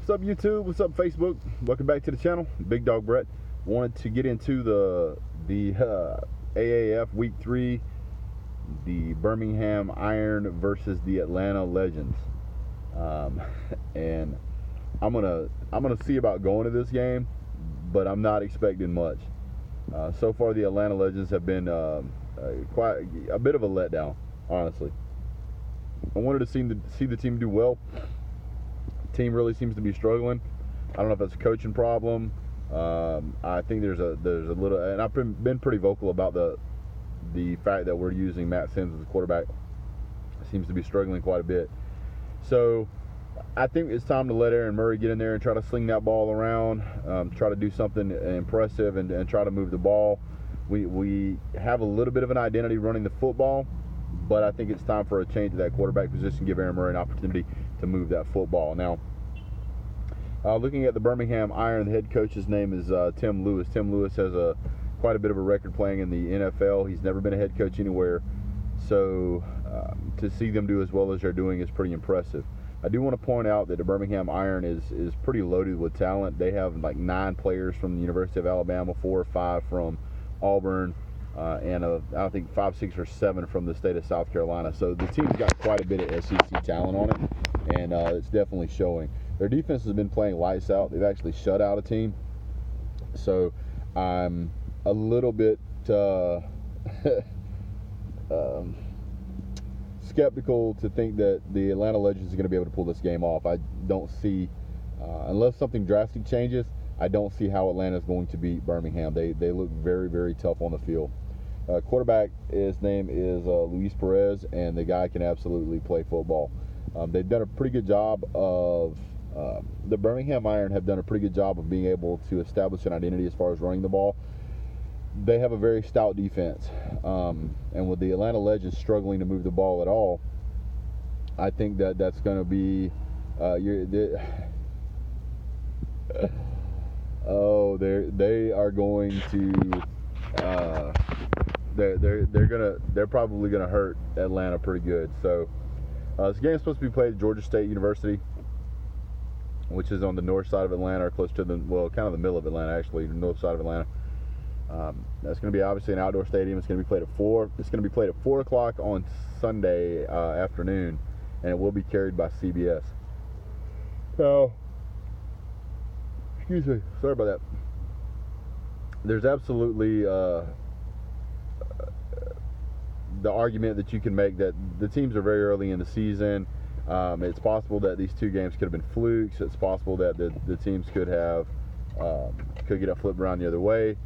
What's up, YouTube? What's up, Facebook? Welcome back to the channel. Big Dog Brett. Wanted to get into the AAF Week 3, the Birmingham Iron versus the Atlanta Legends, and I'm gonna see about going to this game, but I'm not expecting much. So far, the Atlanta Legends have been quite a bit of a letdown, honestly. I wanted to see the team do well. Team really seems to be struggling. I don't know if that's a coaching problem. I think there's a little, and I've been pretty vocal about the fact that we're using Matt Sims as a quarterback. Seems to be struggling quite a bit. So I think it's time to let Aaron Murray get in there and try to sling that ball around, try to do something impressive, and try to move the ball. We have a little bit of an identity running the football, but I think it's time for a change at that quarterback position, give Aaron Murray an opportunity to move that football. Now, looking at the Birmingham Iron, the head coach's name is Tim Lewis. Tim Lewis has quite a bit of a record playing in the NFL. He's never been a head coach anywhere, so to see them do as well as they're doing is pretty impressive. I do want to point out that the Birmingham Iron is pretty loaded with talent. They have like 9 players from the University of Alabama, 4 or 5 from Auburn, and I think 5, 6, or 7 from the state of South Carolina. So the team's got quite a bit of SEC talent on it, and it's definitely showing. Their defense has been playing lights out. They've actually shut out a team. So I'm a little bit skeptical to think that the Atlanta Legends are going to be able to pull this game off. I don't see, unless something drastic changes, I don't see how Atlanta is going to beat Birmingham. They look very, very tough on the field. Quarterback, his name is Luis Perez, and the guy can absolutely play football. They've done a pretty good job of, the Birmingham Iron have done a pretty good job of being able to establish an identity as far as running the ball. They have a very stout defense, and with the Atlanta Legends struggling to move the ball at all, I think that's going to be they are going to they're probably gonna hurt Atlanta pretty good. So this game is supposed to be played at Georgia State University, which is on the north side of Atlanta, or close to kind of the middle of Atlanta, actually, the north side of Atlanta. That's going to be obviously an outdoor stadium. It's going to be played at 4. It's going to be played at 4 o'clock on Sunday afternoon, and it will be carried by CBS. So, excuse me, sorry about that. There's absolutely the argument that you can make that the teams are very early in the season. It's possible that these 2 games could have been flukes. It's possible that the teams could get it flipped around the other way.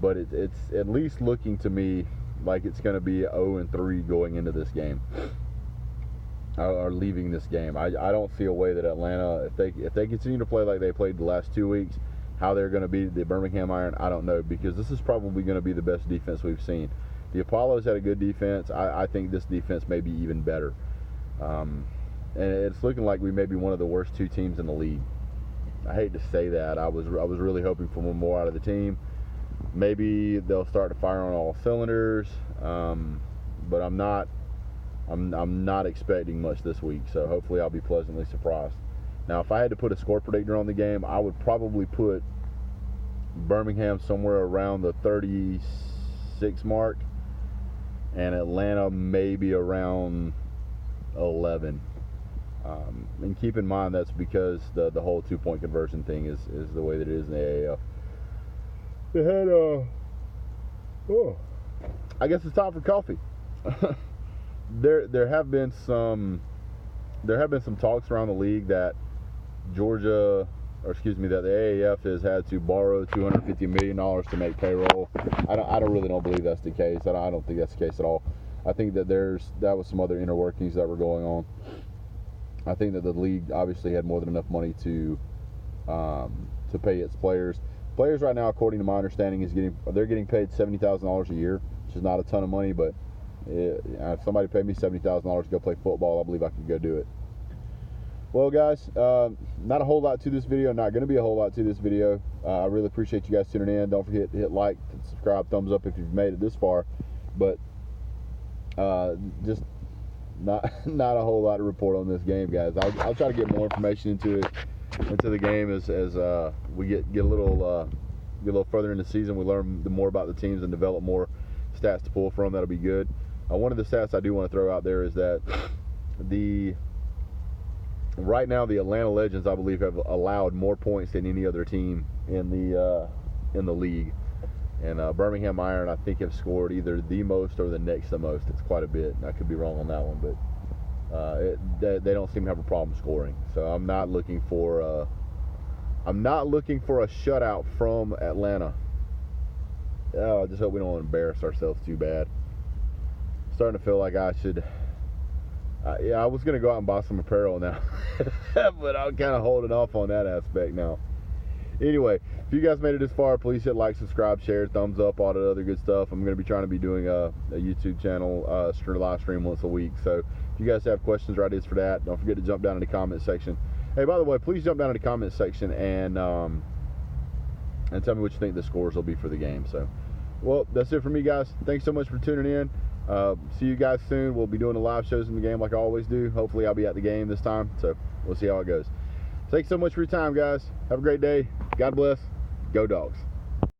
But it's at least looking to me like it's going to be 0-3 going into this game, or leaving this game. I don't see a way that Atlanta, if they continue to play like they played the last 2 weeks, how they're going to beat the Birmingham Iron, I don't know, because this is probably going to be the best defense we've seen. The Apollos had a good defense. I think this defense may be even better, and it's looking like we may be one of the worst 2 teams in the league. I hate to say that. I was really hoping for more out of the team. Maybe they'll start to fire on all cylinders, but I'm not expecting much this week. So hopefully I'll be pleasantly surprised. Now, if I had to put a score predictor on the game, I would probably put Birmingham somewhere around the 36 mark, and Atlanta maybe around 11. And keep in mind that's because the whole 2-point conversion thing is the way that it is in the AAF. They had I guess it's time for coffee. There have been some talks around the league that that the AAF has had to borrow $250 million to make payroll. I don't believe that's the case. I don't think that's the case at all. I think that that was some other inner workings that were going on. I think that the league obviously had more than enough money to pay its players. Players right now, according to my understanding, they're getting paid $70,000 a year, which is not a ton of money, but if somebody paid me $70,000 to go play football, I believe I could go do it. Well, guys, not a whole lot to this video. Not going to be a whole lot to this video. I really appreciate you guys tuning in. Don't forget to hit like, subscribe, thumbs up if you've made it this far. But just not a whole lot to report on this game, guys. I'll try to get more information into it into the game as we get a little further in the season. We learn more about the teams and develop more stats to pull from. That'll be good. One of the stats I do want to throw out there is that right now the Atlanta Legends, I believe, have allowed more points than any other team in the league. And Birmingham Iron, I think, have scored either the most or the next to most. It's quite a bit. I could be wrong on that one, but they don't seem to have a problem scoring. So I'm not looking for a shutout from Atlanta. I just hope we don't embarrass ourselves too bad. Starting to feel like I should. I was gonna go out and buy some apparel now, but I'm kind of holding off on that aspect now. Anyway, if you guys made it this far, please hit like, subscribe, share, thumbs up, all the other good stuff. I'm going to be trying to be doing a YouTube channel live stream once a week. So if you guys have questions or ideas for that, don't forget to jump down in the comment section. Hey, by the way, please jump down in the comment section and tell me what you think the scores will be for the game. So, well, that's it for me, guys. Thanks so much for tuning in. See you guys soon. We'll be doing the live shows in the game like I always do. Hopefully I'll be at the game this time. So we'll see how it goes. Thanks so much for your time, guys. Have a great day. God bless. Go Dogs.